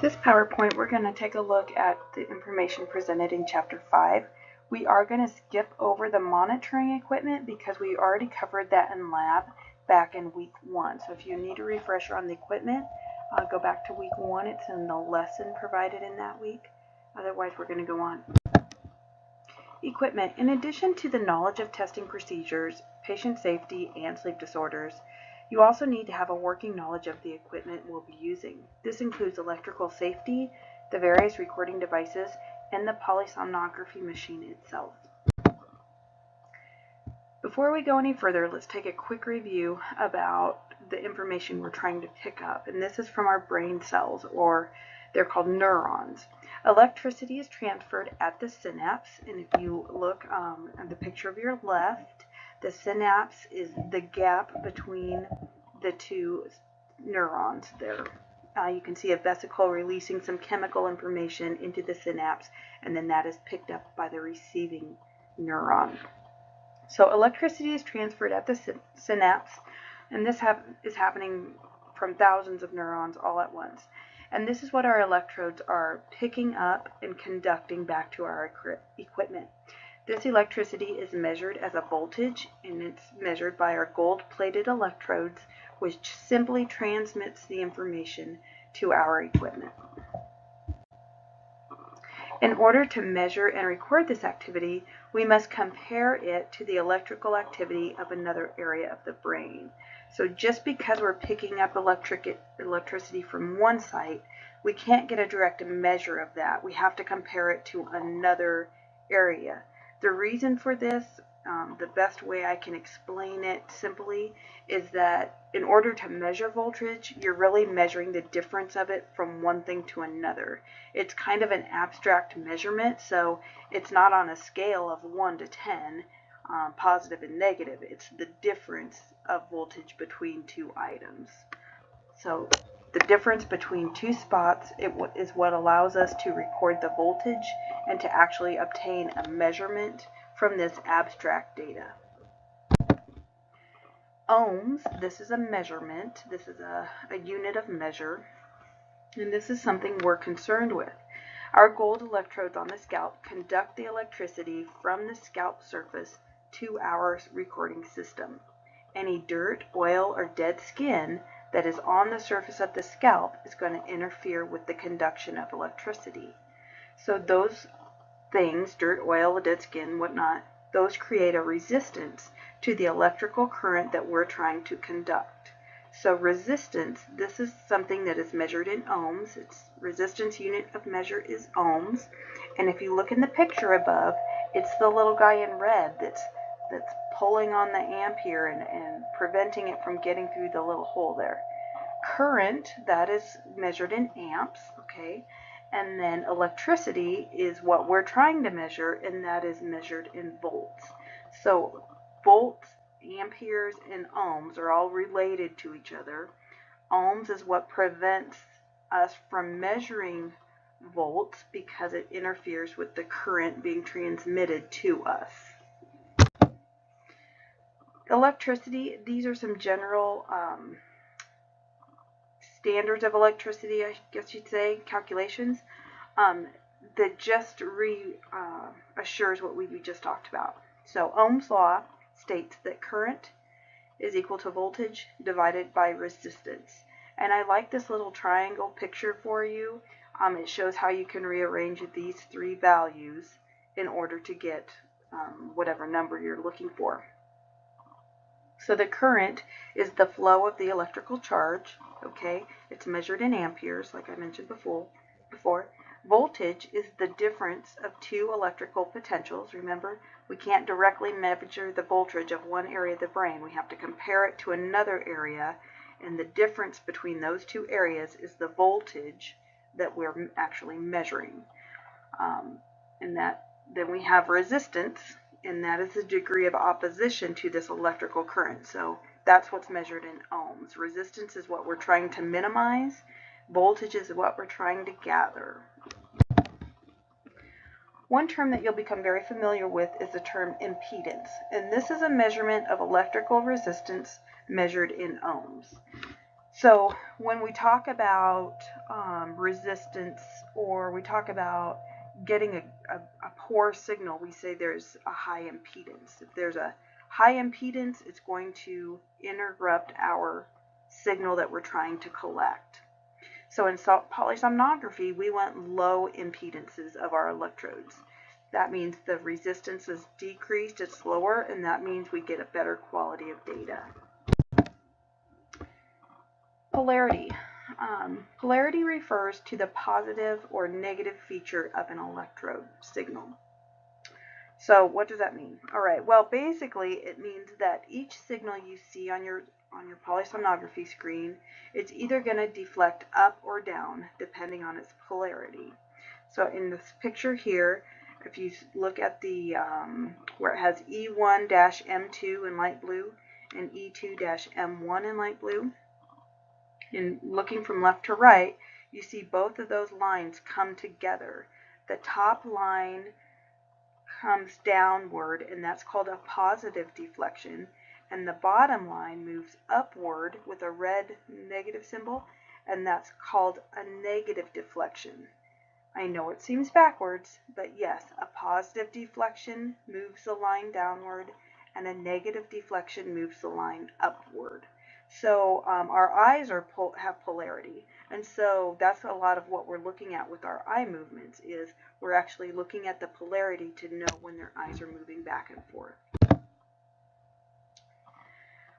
This PowerPoint, we're going to take a look at the information presented in Chapter 5. We are going to skip over the monitoring equipment because we already covered that in lab back in week 1. So if you need a refresher on the equipment, go back to week 1. It's in the lesson provided in that week. Otherwise, we're going to go on. Equipment. In addition to the knowledge of testing procedures, patient safety, and sleep disorders, you also need to have a working knowledge of the equipment we'll be using. This includes electrical safety, the various recording devices, and the polysomnography machine itself. Before we go any further, let's take a quick review about the information we're trying to pick up. And this is from our brain cells, or they're called neurons. Electricity is transferred at the synapse, and if you look at the picture of your left, the synapse is the gap between the two neurons there. You can see a vesicle releasing some chemical information into the synapse, and then that is picked up by the receiving neuron. So electricity is transferred at the synapse, and this is happening from thousands of neurons all at once. And this is what our electrodes are picking up and conducting back to our equipment. This electricity is measured as a voltage, and it's measured by our gold-plated electrodes, which simply transmits the information to our equipment. In order to measure and record this activity, we must compare it to the electrical activity of another area of the brain. So just because we're picking up electricity from one site, we can't get a direct measure of that. We have to compare it to another area. The reason for this, the best way I can explain it simply, is that in order to measure voltage, you're really measuring the difference of it from one thing to another. It's kind of an abstract measurement, so it's not on a scale of 1 to 10, positive and negative. It's the difference of voltage between two items. So the difference between two spots is what allows us to record the voltage and to actually obtain a measurement from this abstract data. Ohms, this is a measurement. This is a unit of measure, and this is something we're concerned with. Our gold electrodes on the scalp conduct the electricity from the scalp surface to our recording system. Any dirt, oil, or dead skin that is on the surface of the scalp is going to interfere with the conduction of electricity. So those things, dirt, oil, dead skin, whatnot, those create a resistance to the electrical current that we're trying to conduct. So resistance, this is something that is measured in ohms. Its resistance unit of measure is ohms. And if you look in the picture above, it's the little guy in red that's pulling on the ampere and preventing it from getting through the little hole there. Current, that is measured in amps, okay? And then electricity is what we're trying to measure, and that is measured in volts. So volts, amperes, and ohms are all related to each other. Ohms is what prevents us from measuring volts because it interferes with the current being transmitted to us. Electricity, these are some general standards of electricity, I guess you'd say, calculations, that just reassures what we just talked about. So Ohm's law states that current is equal to voltage divided by resistance. And I like this little triangle picture for you. It shows how you can rearrange these three values in order to get whatever number you're looking for. So the current is the flow of the electrical charge, okay? It's measured in amperes, like I mentioned before. Voltage is the difference of two electrical potentials. Remember, we can't directly measure the voltage of one area of the brain. We have to compare it to another area, and the difference between those two areas is the voltage that we're actually measuring. Then we have resistance, and that is the degree of opposition to this electrical current. So that's what's measured in ohms. Resistance is what we're trying to minimize. Voltage is what we're trying to gather. One term that you'll become very familiar with is the term impedance, and this is a measurement of electrical resistance measured in ohms. So when we talk about resistance, or we talk about getting a poor signal, we say there's a high impedance. If there's a high impedance, it's going to interrupt our signal that we're trying to collect. So in polysomnography, we want low impedances of our electrodes. That means the resistance is decreased, it's lower, and that means we get a better quality of data. Polarity. Polarity refers to the positive or negative feature of an electrode signal. So what does that mean? All right, well, basically it means that each signal you see on your polysomnography screen, it's either going to deflect up or down depending on its polarity. So in this picture here, if you look at the where it has E1-M2 in light blue and E2-M1 in light blue, and looking from left to right, you see both of those lines come together. The top line comes downward, and that's called a positive deflection, and the bottom line moves upward with a red negative symbol, and that's called a negative deflection. I know it seems backwards, but yes, a positive deflection moves the line downward, and a negative deflection moves the line upward. So our eyes have polarity, and so that's a lot of what we're looking at with our eye movements, is we're actually looking at the polarity to know when their eyes are moving back and forth.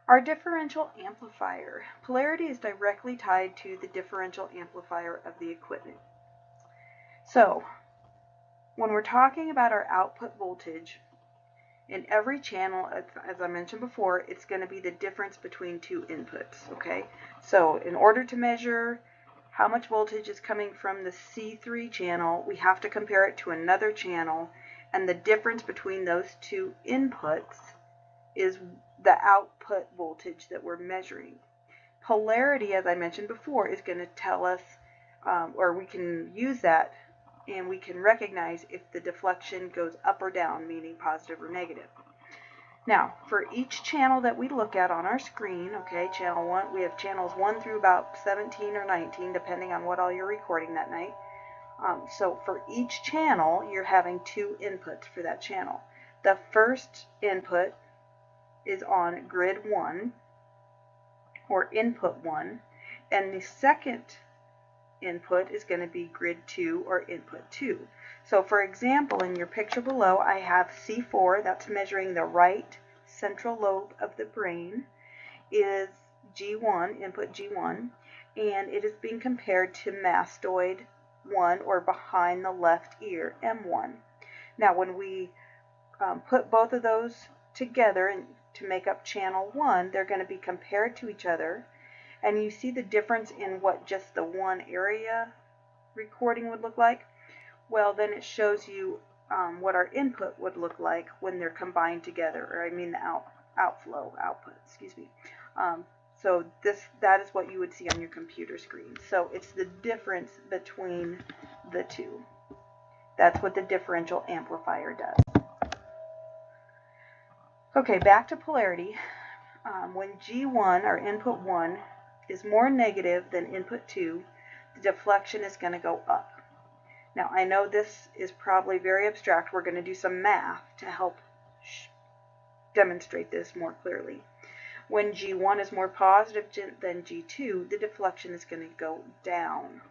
Our differential amplifier. Polarity is directly tied to the differential amplifier of the equipment. So when we're talking about our output voltage, in every channel, as I mentioned before, it's going to be the difference between two inputs, okay? So in order to measure how much voltage is coming from the C3 channel, we have to compare it to another channel, and the difference between those two inputs is the output voltage that we're measuring. Polarity, as I mentioned before, is going to tell us, or we can use that, and we can recognize if the deflection goes up or down, meaning positive or negative. Now, for each channel that we look at on our screen, okay, channel 1, we have channels 1 through about 17 or 19, depending on what all you're recording that night. So for each channel, you're having two inputs for that channel. The first input is on grid 1, or input 1, and the second input is going to be grid 2 or input 2. So for example, in your picture below, I have C4, that's measuring the right central lobe of the brain, is G1, input G1, and it is being compared to mastoid 1, or behind the left ear, M1. Now when we put both of those together and to make up channel 1, they're going to be compared to each other, and you see the difference in what just the one area recording would look like. Well, then it shows you what our input would look like when they're combined together, or I mean the output, excuse me. So that is what you would see on your computer screen. So it's the difference between the two. That's what the differential amplifier does. Okay, back to polarity. When G1, or input 1, is more negative than input 2, the deflection is going to go up. Now, I know this is probably very abstract. We're going to do some math to help demonstrate this more clearly. When G1 is more positive than G2, the deflection is going to go down.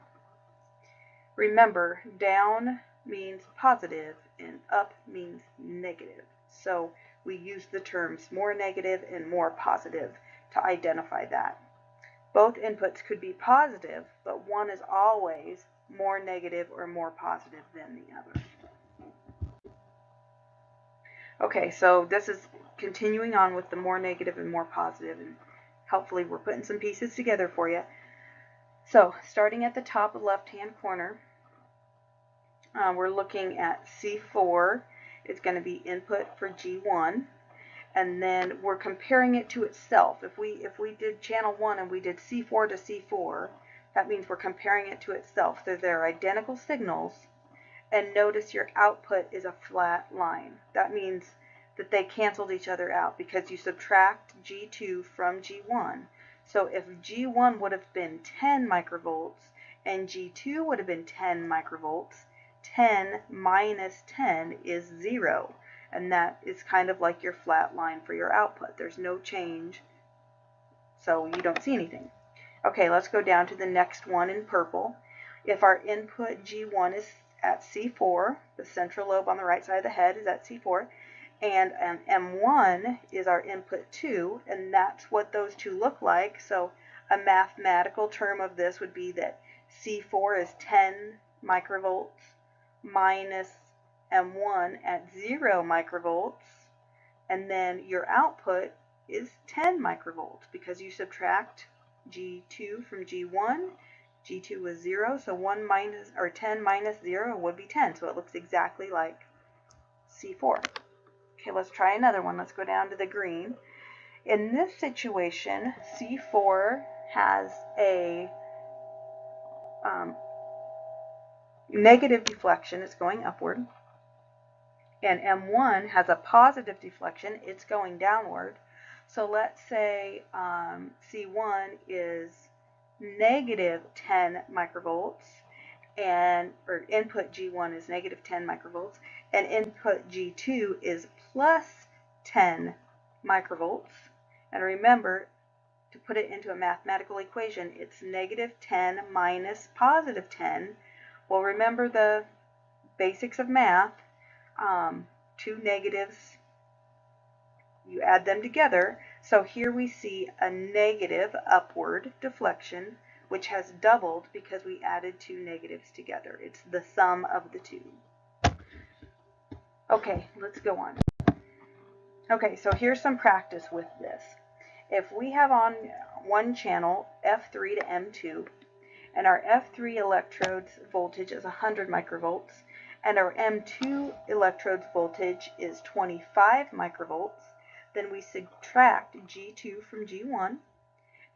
Remember, down means positive and up means negative. So we use the terms more negative and more positive to identify that. Both inputs could be positive, but one is always more negative or more positive than the other. Okay, so this is continuing on with the more negative and more positive, and hopefully we're putting some pieces together for you. So starting at the top of the left-hand corner, we're looking at C4 is going to be input for G1. And then we're comparing it to itself. If we did channel 1 and we did C4 to C4, that means we're comparing it to itself. So they're identical signals, and notice your output is a flat line. That means that they canceled each other out because you subtract G2 from G1. So if G1 would have been 10 microvolts and G2 would have been 10 microvolts, 10 minus 10 is 0. And that is kind of like your flat line for your output. There's no change, so you don't see anything. Okay, let's go down to the next one in purple. If our input G1 is at C4, the central lobe on the right side of the head is at C4, and M1 is our input 2, and that's what those two look like. So a mathematical term of this would be that C4 is 10 microvolts minus M1 at 0 microvolts, and then your output is 10 microvolts because you subtract G2 from G1. G2 was 0, so 10 minus 0 would be 10, so it looks exactly like C4. Okay, let's try another one. Let's go down to the green. In this situation, C4 has a negative deflection, it's going upward, and M1 has a positive deflection, it's going downward. So let's say C1 is negative 10 microvolts, or input G1 is negative 10 microvolts, and input G2 is plus 10 microvolts. And remember, to put it into a mathematical equation, it's negative 10 minus positive 10. Well, remember the basics of math. Two negatives, you add them together. So here we see a negative upward deflection, which has doubled because we added two negatives together. It's the sum of the two. Okay, let's go on. Okay, so here's some practice with this. If we have on one channel F3 to M2, and our F3 electrode's voltage is 100 microvolts, and our M2 electrode's voltage is 25 microvolts, then we subtract G2 from G1,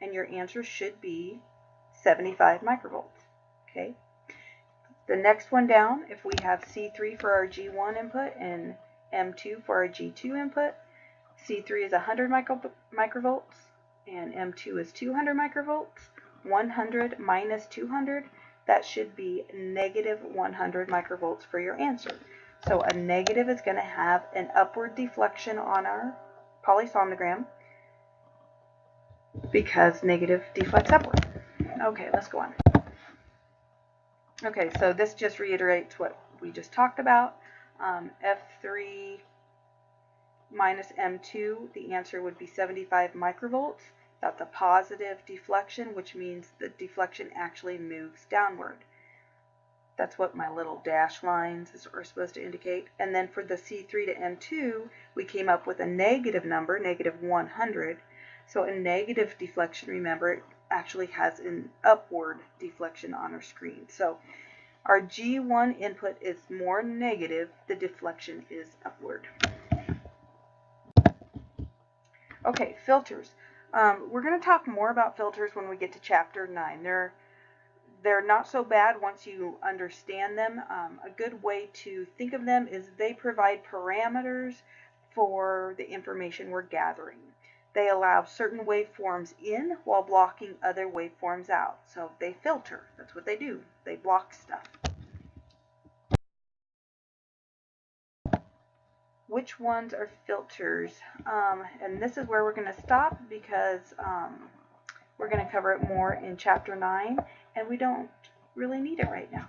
and your answer should be 75 microvolts. Okay. The next one down, if we have C3 for our G1 input and M2 for our G2 input, C3 is 100 microvolts and M2 is 200 microvolts. 100 minus 200, that should be negative 100 microvolts for your answer. So a negative is going to have an upward deflection on our polysomnogram because negative deflects upward. Okay, let's go on. Okay, so this just reiterates what we just talked about. F3 minus M2, the answer would be 75 microvolts. That's a positive deflection, which means the deflection actually moves downward. That's what my little dash lines are supposed to indicate. And then for the C3 to M2, we came up with a negative number, negative 100. So a negative deflection, remember, it actually has an upward deflection on our screen. So our G1 input is more negative, the deflection is upward. Okay, filters. We're going to talk more about filters when we get to chapter 9. They're not so bad once you understand them. A good way to think of them is they provide parameters for the information we're gathering. They allow certain waveforms in while blocking other waveforms out. So they filter. That's what they do. They block stuff. Which ones are filters? And this is where we're going to stop because we're going to cover it more in chapter 9, and we don't really need it right now.